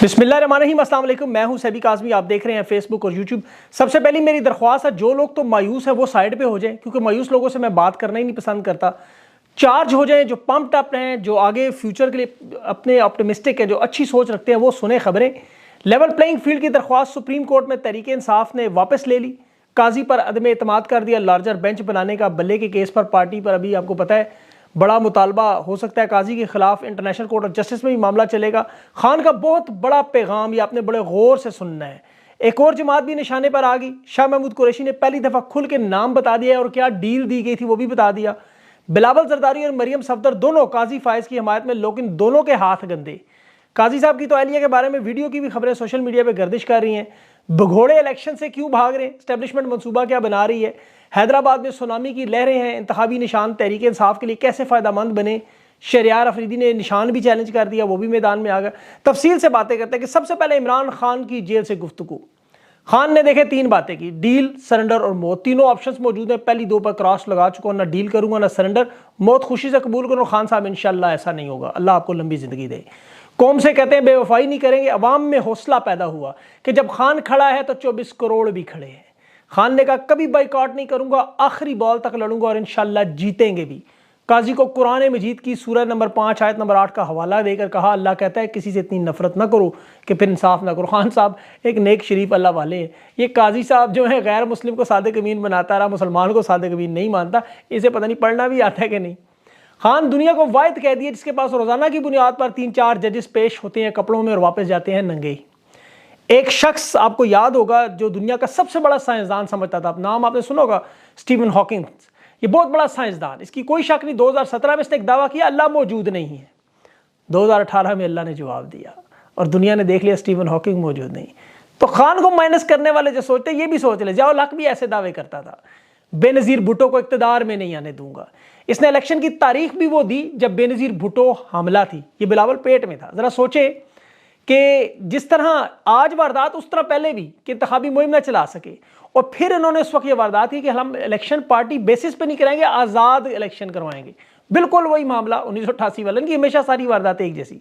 बिस्मिल्लाहिर्रहमानिर्रहीम, अस्सलाम वालेकुम। मैं हूं सैबी काज़मी, आप देख रहे हैं फेसबुक और यूट्यूब। सबसे पहली मेरी दरख्वास्त है, जो लोग तो मायूस है वो साइड पे हो जाएं, क्योंकि मायूस लोगों से मैं बात करना ही नहीं पसंद करता। चार्ज हो जाएं, जो पम्प्ड अप हैं, जो आगे फ्यूचर के लिए अपने ऑप्टिमिस्टिक है, जो अच्छी सोच रखते हैं, वो सुने खबरें। लेवल प्लेइंग फील्ड की दरख्वास्त सुप्रीम कोर्ट में तहरीक इंसाफ ने वापस ले ली। काजी पर अदम एतमाद कर दिया। लार्जर बेंच बनाने का बल्ले के केस पर पार्टी पर अभी आपको पता है बड़ा मुतालबा हो सकता है काजी के खिलाफ। इंटरनेशनल कोर्ट ऑफ जस्टिस में भी मामला चलेगा। खान का बहुत बड़ा पैगाम ये आपने बड़े गौर से सुनना है। एक और जमात भी निशाने पर आ गई। शाह महमूद कुरैशी ने पहली दफा खुल के नाम बता दिया और क्या डील दी गई थी वो भी बता दिया। बिलावल जरदारी और मरियम सफदर दोनों काजी फायज की हमायत में, लेकिन दोनों के हाथ गंदे। काजी साहब की तो अहलिया के बारे में वीडियो की भी खबरें सोशल मीडिया पर गर्दिश कर रही हैं। भगोड़े इलेक्शन से क्यों भाग रहे हैं, स्टैब्लिशमेंट मंसूबा क्या बना रही है, हैदराबाद में सुनामी की लहरें हैं, इंतखाबी निशान तहरीक इंसाफ के लिए कैसे फ़ायदेमंद बने। शहरियार अफरीदी ने निशान भी चैलेंज कर दिया, वो भी मैदान में आ गया। तफसील से बातें करते हैं कि सबसे पहले इमरान खान की जेल से गुफ्तगू। खान ने देखे 3 बातें की, डील, सरेंडर और मौत। तीनों ऑप्शंस मौजूद हैं। पहली 2 पर क्रॉस लगा चुका हूं, ना डील करूंगा ना सरेंडर, मौत खुशी से कबूल करूँ। खान साहब इंशाल्लाह ऐसा नहीं होगा, अल्लाह आपको लंबी जिंदगी दे। कौम से कहते हैं बेवफाई नहीं करेंगे। अवाम में हौसला पैदा हुआ कि जब खान खड़ा है तो 24 करोड़ भी खड़े हैं। खान ने कहा कभी बाइकआउट नहीं करूंगा, आखिरी बॉल तक लड़ूंगा और इंशाल्लाह जीतेंगे भी। काजी को कुरान मजीद की सूरह नंबर 5 आयत नंबर 8 का हवाला देकर कहा, अल्लाह कहता है किसी से इतनी नफरत ना करो कि फिर इंसाफ ना करो। खान साहब एक नेक शरीफ अल्लाह वाले हैं। ये काजी साहब जो है गैर मुस्लिम को सादिक अमीन बनाता रहा, मुसलमान को सादिक अमीन नहीं मानता। इसे पता नहीं पढ़ना भी आता है कि नहीं। खान दुनिया को वाहिद कह दिया जिसके पास रोजाना की बुनियाद पर 3-4 जजेस पेश होते हैं कपड़ों में और वापस जाते हैं नंगे। एक शख्स आपको याद होगा जो दुनिया का सबसे बड़ा साइंसदान समझता था, नाम आपने सुना होगा, स्टीवन हॉकिंग। ये बहुत बड़ा साइंसदान, इसकी कोई शक नहीं। 2017 में इसने एक दावा किया अल्लाह मौजूद नहीं है। 2018 में अल्लाह ने जवाब दिया और दुनिया ने देख लिया स्टीवन हॉकिंग मौजूद नहीं। तो खान को माइनस करने वाले जो सोचते ये भी सोच ले, जियाउल हक भी ऐसे दावे करता था, बेनज़ीर भुट्टो को इक़्तिदार में नहीं आने दूंगा। इसने इलेक्शन की तारीख भी वो दी जब बेनज़ीर भुट्टो हमला थी, ये बिलावल पेट में था। जरा सोचे कि जिस तरह आज वारदात उस तरह पहले भी कि इंतखाबी मुहिम न चला सके, और फिर इन्होंने उस वक्त ये वारदात की कि हम इलेक्शन पार्टी बेसिस पे नहीं कराएंगे, आज़ाद इलेक्शन करवाएंगे। बिल्कुल वही मामला 1988 वाला, इनकी हमेशा सारी वारदातें एक जैसी।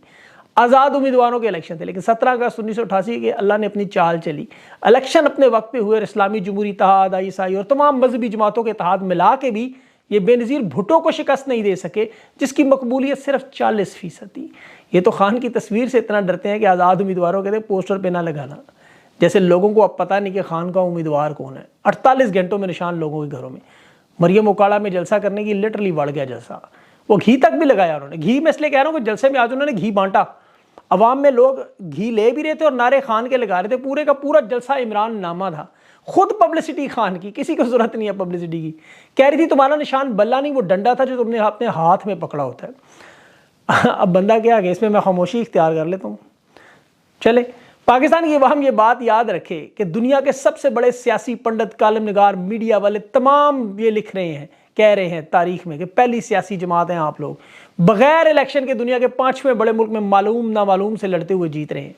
आज़ाद उम्मीदवारों के इलेक्शन थे, लेकिन 17 अगस्त 1988 के अल्लाह ने अपनी चाल चली। इलेक्शन अपने वक्त पे हुए। इस्लामी जमहूरी इत्तेहाद, ईसाई और तमाम मजहबी जमातों के इत्तेहाद मिला के भी ये बेनज़ीर भुट्टो को शिकस्त नहीं दे सके, जिसकी मकबूलियत सिर्फ 40% थी। ये तो खान की तस्वीर से इतना डरते हैं कि आज़ाद उम्मीदवारों के पोस्टर पे ना लगाना, जैसे लोगों को अब पता नहीं कि खान का उम्मीदवार कौन है। 48 घंटों में निशान लोगों के घरों में। मरियम उकाड़ा में जलसा करने की लिटरली बढ़ गया जलसा, वो घी तक भी लगाया उन्होंने। घी मैं इसलिए कह रहा हूँ कि जलसे में आज उन्होंने घी बांटा, अवाम में लोग घी ले भी रहे थे और नारे खान के लगा रहे थे। पूरे का पूरा जलसा इमरान नामा था, खुद पब्लिसिटी खान की, किसी को जरूरत नहीं है पब्लिसिटी की। कह रही थी तुम्हारा निशान बल्ला नहीं, वो डंडा था जो तुमने अपने हाथ में पकड़ा होता है। अब बंदा क्या है, इसमें मैं खामोशी इख्तियार कर लेता हूँ। चले, पाकिस्तान की अवाम ये बात याद रखे कि दुनिया के सबसे बड़े सियासी पंडित, कालम निगार, मीडिया वाले तमाम ये लिख रहे हैं, कह रहे हैं तारीख में कि पहली सियासी जमात हैं आप लोग। बगैर इलेक्शन के दुनिया के 5वें बड़े मुल्क में मालूम नामालूम से लड़ते हुए जीत रहे हैं।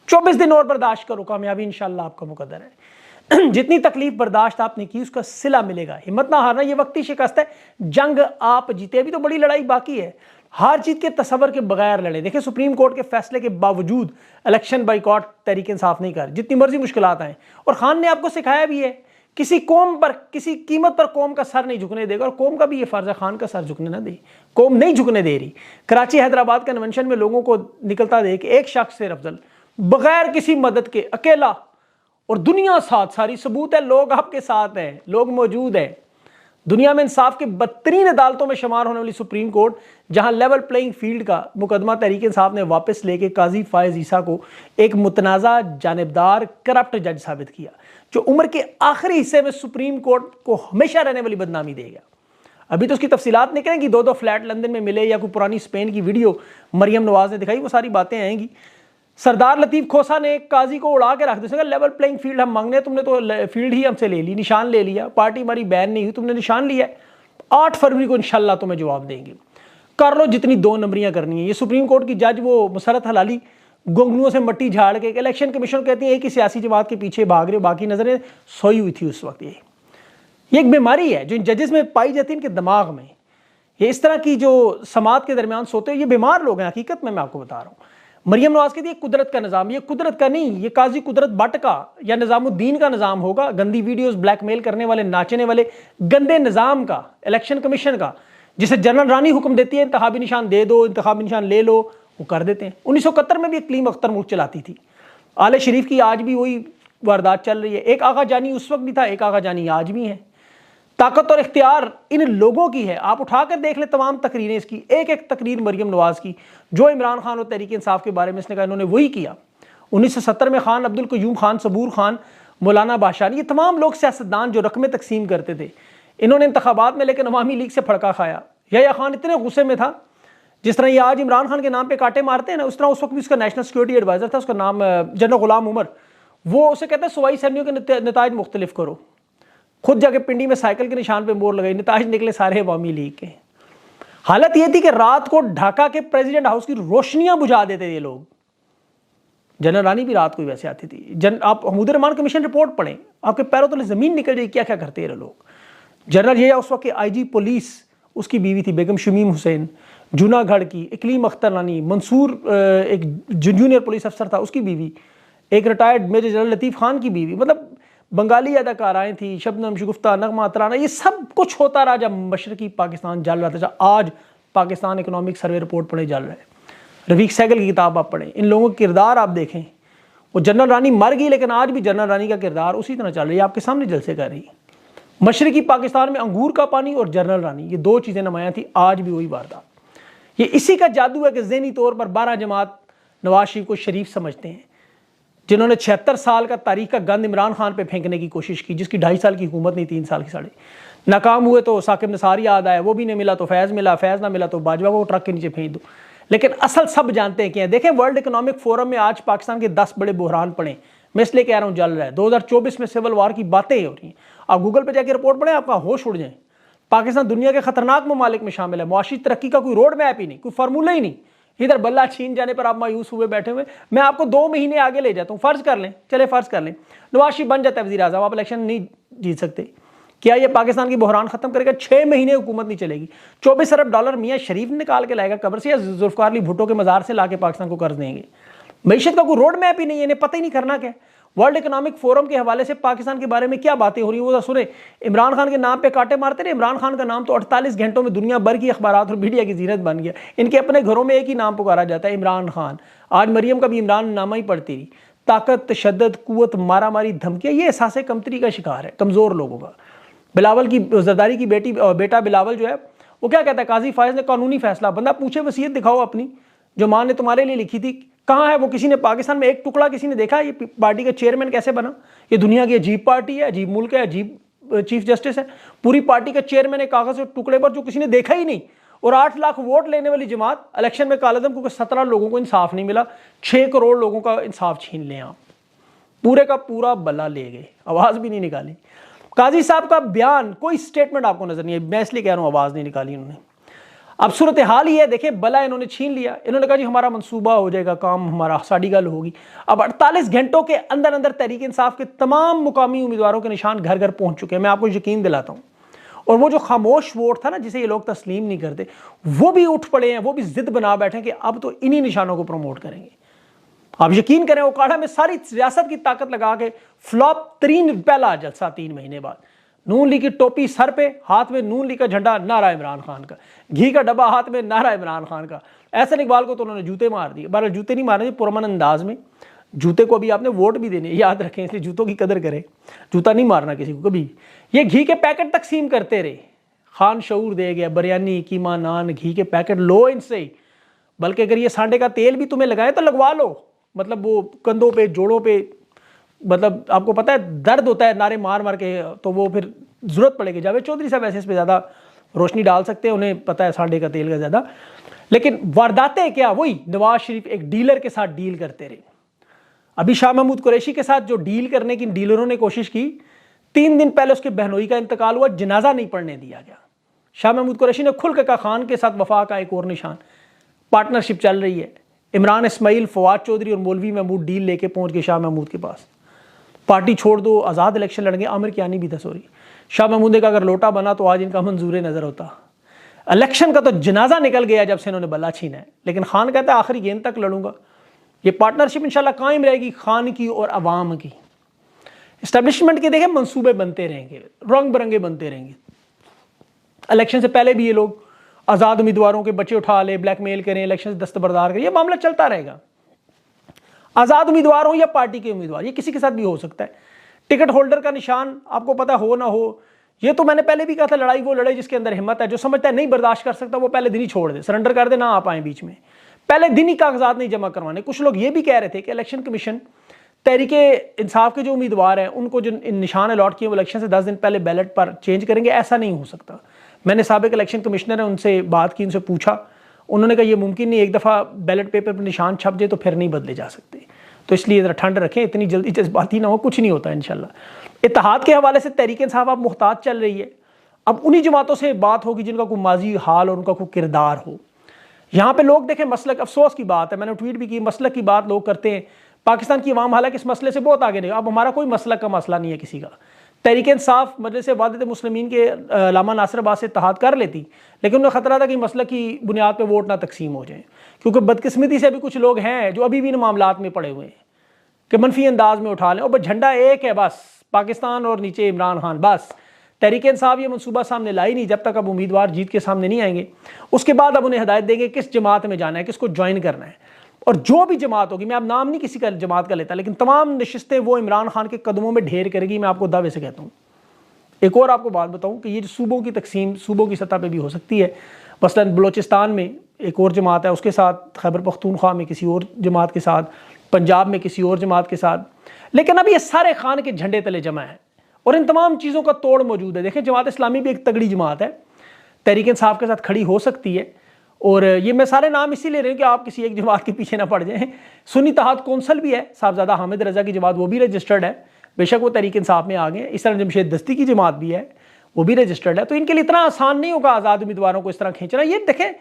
24 दिन और बर्दाश्त करो, कामयाबी इंशाल्लाह आपका मुकद्दर है। जितनी तकलीफ बर्दाश्त आपने की उसका सिला मिलेगा। हिम्मत ना हारना, ये वक्ती शिकस्त है, जंग आप जीते। अभी तो बड़ी लड़ाई बाकी है। हार जीत के तसव्वुर के बगैर लड़े। देखिए सुप्रीम कोर्ट के फैसले के बावजूद इलेक्शन बाइकॉट तहरीक इंसाफ नहीं कर, जितनी मर्जी मुश्किलात आए। और खान ने आपको सिखाया भी है, किसी कौम पर किसी कीमत पर कौम का सर नहीं झुकने देगा, और कौम का भी ये फर्ज है खान का सर झुकने ना दे। कौम नहीं झुकने दे रही। कराची हैदराबाद कन्वेंशन में लोगों को निकलता देख एक शख्स से अफजल, बगैर किसी मदद के, अकेला, और दुनिया साथ, सारी सबूत है, लोग आपके साथ हैं, लोग मौजूद हैं। दुनिया में इंसाफ के 32 अदालतों में शुमार होने वाली सुप्रीम कोर्ट, जहां लेवल प्लेइंग फील्ड का मुकदमा तहरीक इंसाफ ने वापस लेके काजी फायज ईसा को एक मुतनाज़ा, जानिबदार, करप्ट जज साबित किया, जो उम्र के आखिरी हिस्से में सुप्रीम कोर्ट को हमेशा रहने वाली बदनामी देगा। अभी तो उसकी तफसीलात निकलेंगी, 2-2 फ्लैट लंदन में मिले, या कोई पुरानी स्पेन की वीडियो मरियम नवाज ने दिखाई, वो सारी बातें आएंगी। सरदार लतीफ़ खोसा ने काजी को उड़ा के रख दिया, लेवल प्लेइंग फील्ड हम मांगने, तुमने तो फील्ड ही हमसे ले ली, निशान ले लिया, पार्टी हमारी बैन नहीं हुई, तुमने निशान लिया। 8 फरवरी को इंशाल्लाह तुम्हें जवाब देंगे, कर लो जितनी 2 नंबरियां करनी है। ये सुप्रीम कोर्ट की जज वो मुसरत हलाली गोंगनुओं से मट्टी झाड़ के, इलेक्शन कमीशन कहती है एक ही सियासी जमात के पीछे भाग रहे हो, बाकी नजरें सोई हुई थी उस वक्त। ये एक बीमारी है जो इन जजेस में पाई जाती है, इनके दिमाग में। ये इस तरह की जो समात के दरमियान सोते हैं, ये बीमार लोग हैं हकीकत में, मैं आपको बता रहा हूँ। मरियम नवाज कहती है कुदरत का निज़ाम, ये कुदरत का नहीं, ये काजी कुदरत बट का या निज़ामुद्दीन का निज़ाम होगा। गंदी वीडियोस, ब्लैकमेल करने वाले, नाचने वाले गंदे निज़ाम का, इलेक्शन कमीशन का, जिसे जनरल रानी हुक्म देती है इंतखाबी निशान दे दो, इंतखाबी निशान ले लो, वो कर देते हैं। 1971 में भी एक क्लीम अख्तर मुल्क चलाती थी। आले शरीफ की आज भी वही वारदात चल रही है। एक आगा जानी उस वक्त भी था, एक आगा जानी आज भी है। ताकत और इख्तियार इन लोगों की है। आप उठाकर देख ले तमाम तकरीरें इसकी, एक एक तकरीर मरियम नवाज की जो इमरान खान और तहरीक इंसाफ के बारे में इसने कहा, इन्होंने वही किया। 1970 में खान अब्दुल कयूम खान, सबूर खान, मौलाना बादशाह, ये तमाम लोग सियासतदान जो रकमें तकसीम करते थे, इन्होंने इंतखाबात में लेकिन अवामी लीग से फड़का खाया। यहया खान इतने गुस्से में था, जिस तरह ये आज इमरान खान के नाम पे कांटे मारते हैं ना, उस तरह उस वक्त भी उसका नेशनल सिक्योरिटी एडवाइजर था, उसका नाम जनरल गुलाम उमर, वो उसे कहता है सूबाई असम्बलियों के नताइज मुख्तलिफ करो। खुद जाके पिंडी में साइकिल के निशान पे मोहर लगाई, नताइज निकले सारे अवामी लीग के। हालत यह थी कि रात को ढाका के प्रेसिडेंट हाउस की रोशनियां बुझा देते ये लोग। जनरल रानी भी रात को ही वैसे आती थी। आप हमूद रहमान कमीशन रिपोर्ट पढ़ें, आपके पैरों तले जमीन निकल जाएगी, क्या क्या करते हैं लोग। जनरल ये उस वक्त IG पुलिस, उसकी बीवी थी बेगम शमीम हुसैन, जूनागढ़ की इकलीम अख्तर रानी, मंसूर एक जूनियर पुलिस अफसर था, उसकी बीवी, एक रिटायर्ड मेजर जनरल लतीफ़ खान की बीवी, मतलब बंगाली अदाकाराएँ थी, शबनम, शगुफ्ता, नगमा, तराना, ये सब कुछ होता रहा जब मशरकी पाकिस्तान जल रहा था। आज पाकिस्तान इकोनॉमिक सर्वे रिपोर्ट पढ़े जल रहा है। रफीक सहगल की किताब आप पढ़ें, इन लोगों के किरदार आप देखें। वो जनरल रानी मर गई लेकिन आज भी जनरल रानी का किरदार उसी तरह चल रही है, आपके सामने जलसे कर रही है। मशरकी पाकिस्तान में अंगूर का पानी और जनरल रानी, ये दो चीज़ें नुमायाँ थी, आज भी वही वारदात। ये इसी का जादू है कि ज़हनी तौर पर 12 जमात नवाज शरीफ को शरीफ समझते हैं, जिन्होंने 76 साल का तारीख का गंद इमरान खान पे फेंकने की कोशिश की, जिसकी 2.5 साल की हुकूमत नहीं, 3 साल की साढ़े। नाकाम हुए तो साकिब निसार याद आया, वो भी नहीं मिला तो फैज़ मिला, फैज़ ना मिला तो बाजवा को ट्रक के नीचे फेंक दो। लेकिन असल सब जानते हैं क्या। देखें वर्ल्ड इकोनॉमिक फोरम में आज पाकिस्तान के 10 बड़े बुहरान पड़े, मैं इसलिए कह रहा हूँ जल रहा है। 2024 में सिविल वार की बातें हो रही हैं। आप गूगल पे जाके रिपोर्ट पढ़ें, आपका होश उड़ जाए। पाकिस्तान दुनिया के खतरनाक ममालिक में शामिल है। मुआशी तरक्की का कोई रोड मैप ही नहीं, कोई फार्मूला ही नहीं। इधर बल्ला छीन जाने पर आप मायूस हुए बैठे हुए। मैं आपको 2 महीने आगे ले जाता हूँ। फर्ज कर लें, चले फर्ज कर लें नवाज शरीफ बन जाता है वज़ीर आज़म, आप इलेक्शन नहीं जीत सकते, क्या ये पाकिस्तान की बहरान खत्म करेगा? 6 महीने हुकूमत नहीं चलेगी। 24 अरब डॉलर मियाँ शरीफ निकाल के लाएगा कब्र से, या जुल्फ़िकार अली भुट्टो के मज़ार से ला के पाकिस्तान को कर्ज देंगे? मईशत का कोई रोड मैप ही नहीं है, इन्हें पता ही नहीं करना क्या। वर्ल्ड इकोनॉमिक फोरम के हवाले से पाकिस्तान के बारे में क्या बातें हो रही हैं वो सुने। इमरान खान के नाम पे कांटे मारते रहे। इमरान खान का नाम तो 48 घंटों में दुनिया भर की अखबारात और मीडिया की जीनत बन गया। इनके अपने घरों में एक ही नाम पुकारा जाता है, इमरान खान। आज मरियम का भी इमरान नामा ही पड़ती रही। ताकत, तशद्दुद, कुव्वत, मारामारी, धमकियाँ, ये एहसास कमतरी का शिकार है कमज़ोर लोगों का। बिलावल की जरदारी की बेटा बिलावल जो है वो क्या कहता है, काजी फायज ने कानूनी फैसला, बंदा पूछे वसीयत दिखाओ अपनी जो माँ ने तुम्हारे लिए लिखी थी, कहाँ है वो? किसी ने पाकिस्तान में एक टुकड़ा किसी ने देखा? ये पार्टी का चेयरमैन कैसे बना? ये दुनिया की अजीब पार्टी है, अजीब मुल्क है, अजीब चीफ जस्टिस है। पूरी पार्टी का चेयरमैन एक कागज के टुकड़े पर जो किसी ने देखा ही नहीं। और 8 लाख वोट लेने वाली जमात इलेक्शन में कालदम, क्योंकि 17 लोगों को इंसाफ नहीं मिला, 6 करोड़ लोगों का इंसाफ छीन लें आप, पूरे का पूरा बल्ला ले गए, आवाज़ भी नहीं निकाली। काजी साहब का बयान, कोई स्टेटमेंट आपको नजर नहीं है, मैं इसलिए कह रहा हूँ आवाज़ नहीं निकाली उन्होंने। अब सूरत हाल ही है, देखें बला इन्होंने छीन लिया। इन्होंने कहा जी हमारा मंसूबा हो जाएगा, काम हमारा, साड़ी गल होगी। अब 48 घंटों के अंदर अंदर तहरीक इंसाफ के तमाम मुकामी उम्मीदवारों के निशान घर घर पहुंच चुके हैं, मैं आपको यकीन दिलाता हूँ। और वो जो खामोश वोट था ना, जिसे ये लोग तस्लीम नहीं करते, वो भी उठ पड़े हैं, वो भी जिद बना बैठे हैं कि अब तो इन्हीं निशानों को प्रमोट करेंगे। आप यकीन करें, ओकाड़ा में सारी रियासत की ताकत लगा के फ्लॉप तरीन पहला जलसा 3 महीने बाद, नून लीग की टोपी सर पे, हाथ में नून लीग का झंडा, नारा इमरान खान का, घी का डब्बा हाथ में, नारा इमरान खान का। एहसन इकबाल को तो उन्होंने जूते मार दिए। बहरहाल जूते नहीं मारने, पुरअमन अंदाज में। जूते को अभी आपने वोट भी देने, याद रखें, इसलिए जूतों की कदर करें, जूता नहीं मारना किसी को कभी। ये घी के पैकेट तकसीम करते रहे, खान शऊर दे गया, बिरयानी, कीमा, नान, घी के पैकेट लो इनसे ही। बल्कि अगर ये सांडे का तेल भी तुम्हें लगाए तो लगवा लो, मतलब वो कंधों पे, जोड़ों पे, मतलब आपको पता है दर्द होता है नारे मार मार के, तो वो फिर जरूरत पड़ेगी। जावेद चौधरी साहब ऐसे इस पर ज़्यादा रोशनी डाल सकते हैं, उन्हें पता है सांडे का तेल का ज़्यादा। लेकिन वारदातें क्या, वही नवाज शरीफ एक डीलर के साथ डील करते रहे। अभी शाह महमूद कुरैशी के साथ जो डील करने की डीलरों ने कोशिश की, 3 दिन पहले उसके बहनोई का इंतकाल हुआ, जनाजा नहीं पढ़ने दिया गया। शाह महमूद कुरैशी ने खुल के कहा खान के साथ वफा का एक और निशान, पार्टनरशिप चल रही है। इमरान इस्माइल, फवाद चौधरी और मौलवी महमूद डील लेके पहुंच गए शाह महमूद के पास, पार्टी छोड़ दो, आज़ाद इलेक्शन लड़ेंगे। आमिर कियानी भी था, सॉरी, शाह महमूद ने कहा अगर लोटा बना तो आज इनका मंजूर नज़र होता। इलेक्शन का तो जनाजा निकल गया जब से इन्होंने बल्ला छीना है। लेकिन खान कहता है आखिरी गेंद तक लड़ूंगा। ये पार्टनरशिप इंशाल्लाह कायम रहेगी खान की और अवाम की। इस्टेब्लिशमेंट के देखें मंसूबे बनते रहेंगे, रंग बिरंगे बनते रहेंगे। इलेक्शन से पहले भी ये लोग आज़ाद उम्मीदवारों के बच्चे उठा ले, ब्लैकमेल करें, इलेक्शन से दस्तबरदार करें, ये मामला चलता रहेगा। आज़ाद उम्मीदवार हो या पार्टी के उम्मीदवार, ये किसी के साथ भी हो सकता है। टिकट होल्डर का निशान आपको पता हो ना हो, ये तो मैंने पहले भी कहा था, लड़ाई वो लड़े जिसके अंदर हिम्मत है। जो समझता है नहीं बर्दाश्त कर सकता वो पहले दिन ही छोड़ दे, सरेंडर कर दे, ना आ पाए बीच में, पहले दिन ही कागजात नहीं जमा करवाने। कुछ लोग ये भी कह रहे थे कि इलेक्शन कमीशन तहरीके इंसाफ के जो उम्मीदवार हैं उनको जो निशान अलॉट किए वो इलेक्शन से 10 दिन पहले बैलेट पर चेंज करेंगे। ऐसा नहीं हो सकता। मैंने साबिक इलेक्शन कमिश्नर है उनसे बात की, उनसे पूछा, उन्होंने कहा ये मुमकिन नहीं, एक दफ़ा बैलेट पेपर पर निशान छप जाए तो फिर नहीं बदले जा सकते। तो इसलिए ज़रा ठंड रखें, इतनी जल्दी जज्बाती ना हो, कुछ नहीं होता इंशाल्लाह। इत्तेहाद के हवाले से तहरीक इंसाफ अब मुहताज चल रही है। अब उन्हीं जमातों से बात होगी जिनका कोई माजी हाल और उनका कोई किरदार हो। यहाँ पे लोग देखें मसलक, अफसोस की बात है, मैंने ट्वीट भी की, मसलक की बात लोग करते हैं। पाकिस्तान की अवाम हालांकि इस मसले से बहुत आगे नहीं। अब हमारा कोई मसलक का मसला नहीं है किसी का। तहरीक इंसाफ मजलिस वाहिद मुस्लिमीन के अल्लामा नासिर अब्बास से इत्तेहाद कर लेती, लेकिन उन्हें खतरा था कि मसलक की बुनियाद पर वोट ना तकसीम हो जाए, क्योंकि बदकिस्मती से अभी कुछ लोग हैं जो अभी भी इन मामलात में पड़े हुए हैं कि मनफी अंदाज में उठा लें। और बस झंडा एक है, बस पाकिस्तान और नीचे इमरान खान, बस। तहरीक इंसाफ ये मनसूबा सामने लाई नहीं जब तक अब उम्मीदवार जीत के सामने नहीं आएंगे। उसके बाद अब उन्हें हिदायत देंगे किस जमात में जाना है, किसको ज्वाइन करना है। और जो भी जमात होगी, मैं अब नाम नहीं किसी का जमात का लेता, लेकिन तमाम नशिस्तें वो इमरान खान के कदमों में ढेर करेगी, मैं आपको दावे से कहता हूँ। एक और आपको बात बताऊँ कि ये जो सूबों की तकसीम सूबों की सतह पर भी हो सकती है। मसलन बलोचिस्तान में एक और जमात है, उसके साथ खैबर पख्तूनख्वा में किसी और जमात के साथ, पंजाब में किसी और जमात के साथ। लेकिन अब ये सारे खान के झंडे तले जमा है और इन तमाम चीज़ों का तोड़ मौजूद है। देखें, जमात इस्लामी भी एक तगड़ी जमात है, तहरीक इंसाफ के साथ खड़ी हो सकती है। और ये मैं सारे नाम इसीलिए रहे हैं कि आप किसी एक जमात के पीछे ना पड़ जाएं। सुन्नी इत्तेहाद कौंसल भी है, साहबजादा हामिद रजा की जमात, वो भी रजिस्टर्ड है, बेशक वो तहरीक इंसाफ में आ गए। इस तरह जमशेद दस्ती की जमात भी है, वो भी रजिस्टर्ड है। तो इनके लिए इतना आसान नहीं होगा आज़ाद उम्मीदवारों को इस तरह खींचना। ये देखें,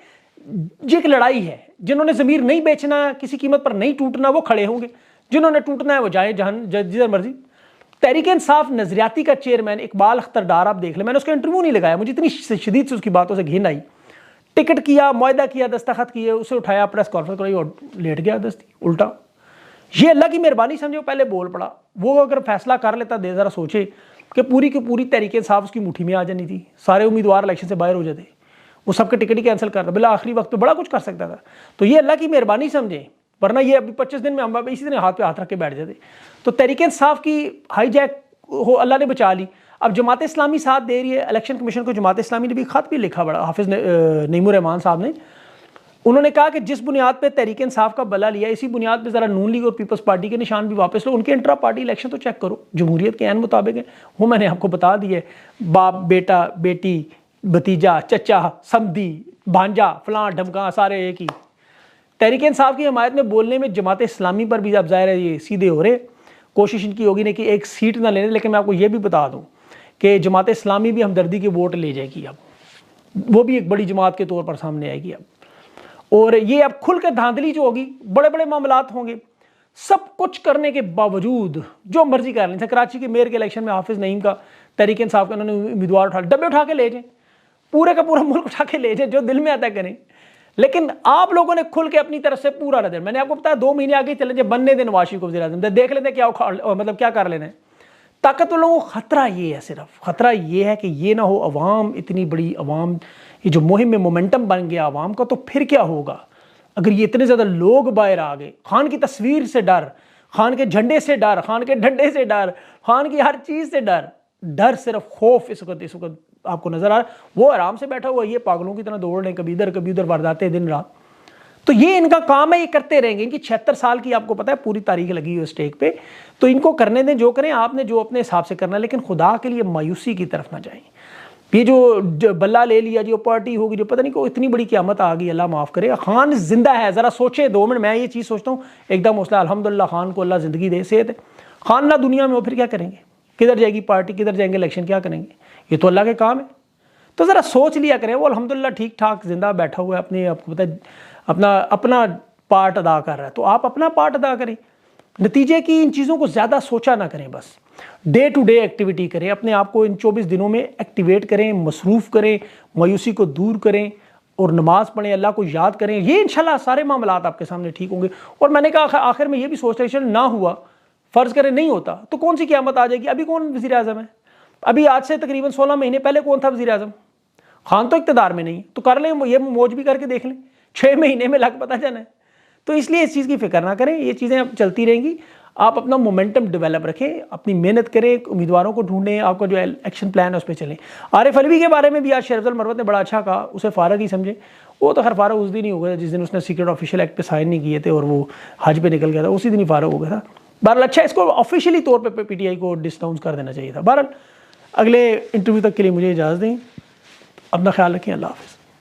ये एक लड़ाई है। जिन्होंने ज़मीर नहीं बेचना, किसी कीमत पर नहीं टूटना, वो खड़े होंगे। जिन्होंने टूटना है वो जाए जहां जिधर मर्जी। तहरीक इंसाफ नजरियाती का चेयरमैन इकबाल अख्तर डार आप देख लें, मैंने उसका इंटरव्यू नहीं लगाया, मुझे इतनी शदीद से उसकी बातों से घिन आई। टिकट किया, मुआहदा किया, दस्तखत किए, उसे उठाया, प्रेस कॉन्फ्रेंस कराई और लेट गया दस्ती उल्टा। ये अल्लाह की मेहरबानी समझो, पहले बोल पड़ा। वो अगर फैसला कर लेता, दे ज़रा सोचे कि पूरी की पूरी तहरीक इंसाफ उसकी मुट्ठी में आ जानी थी, सारे उम्मीदवार इलेक्शन से बाहर हो जाते, वो सबके टिकट ही कैंसिल कर दो, बिला आखिरी वक्त पे बड़ा कुछ कर सकता था। तो ये अल्लाह की मेहरबानी समझे, वरना ये अभी 25 दिन में हम इसी तरह हाथ पे हाथ रख के बैठ जाते। तो तहरीक इंसाफ की हाईजैक हो, अल्लाह ने बचा ली। अब जमात इस्लामी साथ दे रही है। इलेक्शन कमीशन को जमात इस्लामी ने भी खत भी लिखा, बड़ा हाफिज़ नईमुर रहमान साहब ने, उन्होंने कहा कि जिस बुनियाद पे तहरीक इंसाफ का बला लिया, इसी बुनियाद पे ज़रा नून लीग और पीपल्स पार्टी के निशान भी वापस लो। उनके इंट्रा पार्टी इलेक्शन तो चेक करो, जमहूरियत के ऐन मुताबिक है, वो मैंने आपको बता दी है। बाप, बेटा, बेटी, भतीजा, चचा, समधी, भांजा, फलां ढमका, सारे एक ही। तहरीक इंसाफ की हमायत में बोलने में जमात इस्लामी पर भी अब ज़ाहिर है ये सीधे हो रहे। कोशिश इनकी होगी नहीं कि एक सीट ना लेने, लेकिन मैं आपको ये भी बता दूँ कि जमात इस्लामी भी हमदर्दी के वोट ले जाएगी। अब वो भी एक बड़ी जमात के तौर पर सामने आएगी अब। और ये अब खुल कर धांधली जो होगी, बड़े बड़े मामलात होंगे, सब कुछ करने के बावजूद जो मर्जी कर लें। कराची के मेयर के इलेक्शन में हाफिज़ नईम का तहरीक इंसाफ का उन्होंने उम्मीदवार उठा, डब्बे उठा के ले जाएं, पूरे का पूरा मुल्क उठा के ले जाएं, जो दिल में आता करें। लेकिन आप लोगों ने खुल के अपनी तरफ से पूरा नजर, मैंने आपको बताया 2 महीने आगे चले जाए, बनने दें नवाज शरीफ को वज़ीर-ए-आज़म, देख लेते क्या मतलब क्या कर लेना है। ताकत लोगों को खतरा ये है, सिर्फ खतरा ये है कि ये ना हो अवाम, इतनी बड़ी अवाम, ये जो मुहिम में मोमेंटम बन गया अवाम का, तो फिर क्या होगा अगर ये इतने ज़्यादा लोग बाहर आ गए। खान की तस्वीर से डर, खान के झंडे से डर, खान के डंडे से डर, खान की हर चीज़ से डर, डर सिर्फ खौफ इस वक्त आपको नजर आ रहा है। वो आराम से बैठा हुआ, ये पागलों की तरह दौड़ रहे हैं, कभी इधर वारदाते दिन रात। तो ये इनका काम है, ये करते रहेंगे। इनकी 76 साल की आपको पता है पूरी तारीख लगी हुई स्टेक पे। तो इनको करने दें, जो करें, आपने जो अपने हिसाब से करना है, लेकिन खुदा के लिए मायूसी की तरफ ना जाएं। ये जो बल्ला ले लिया, जो पार्टी होगी, जो पता नहीं को इतनी बड़ी क़यामत आ गई, अल्लाह माफ़ करे। खान जिंदा है, ज़रा सोचे 2 मिनट। मैं ये चीज़ सोचता हूँ एकदम हौसला, अल्हम्दुलिल्लाह खान को अल्लाह ज़िंदगी दे, सेहत है। खान ना दुनिया में हो, फिर क्या करेंगे? किधर जाएगी पार्टी, किधर जाएंगे इलेक्शन, क्या करेंगे? ये तो अल्लाह के काम है। तो ज़रा सोच लिया करें। वो अल्हम्दुलिल्लाह ठीक ठाक जिंदा बैठा हुआ है, अपने आपको पता है अपना पार्ट अदा कर रहा है, तो आप अपना पार्ट अदा करें। नतीजे की इन चीज़ों को ज़्यादा सोचा ना करें, बस डे टू डे एक्टिविटी करें। अपने आप को इन 24 दिनों में एक्टिवेट करें, मसरूफ़ करें, मायूसी को दूर करें, और नमाज पढ़ें, अल्लाह को याद करें, ये इंशाल्लाह सारे मामलात आपके सामने ठीक होंगे। और मैंने कहा आखिर में ये भी सोच रहे ना हुआ, फ़र्ज़ करें नहीं होता तो कौन सी क़यामत आ जाएगी। अभी कौन वज़ीर आज़म है? अभी आज से तकरीबन 16 महीने पहले कौन था वज़ीर आज़म? खान तो इक़्तिदार में नहीं है, तो कर लें, ये मौज भी करके देख लें, 6 महीने में लग पता जाना है। तो इसलिए इस चीज़ की फ़िक्र ना करें, ये चीज़ें अब चलती रहेंगी। आप अपना मोमेंटम डेवलप रखें, अपनी मेहनत करें, उम्मीदवारों को ढूंढें, आपका जो एक्शन प्लान है उस पर चलें। आरिफ अलवी के बारे में भी आज शेर अफजल मरवत ने बड़ा अच्छा कहा, उसे फ़ारग ही समझे। वो तो खैर फ़ारग उस दिन ही हो गया जिस दिन उसने सीक्रेट ऑफिशियल एक्ट पे साइन नहीं किए थे और वो हज पे निकल गया था, उसी दिन ही फ़ारग हो गया था। बहरहाल अच्छा, इसको ऑफिशियली तौर पर PTI को डिसनाउंस कर देना चाहिए था। बहरहाल अगले इंटरव्यू तक के लिए मुझे इजाज़त दें, अपना ख्याल रखें, अल्लाह हाफ़िज़।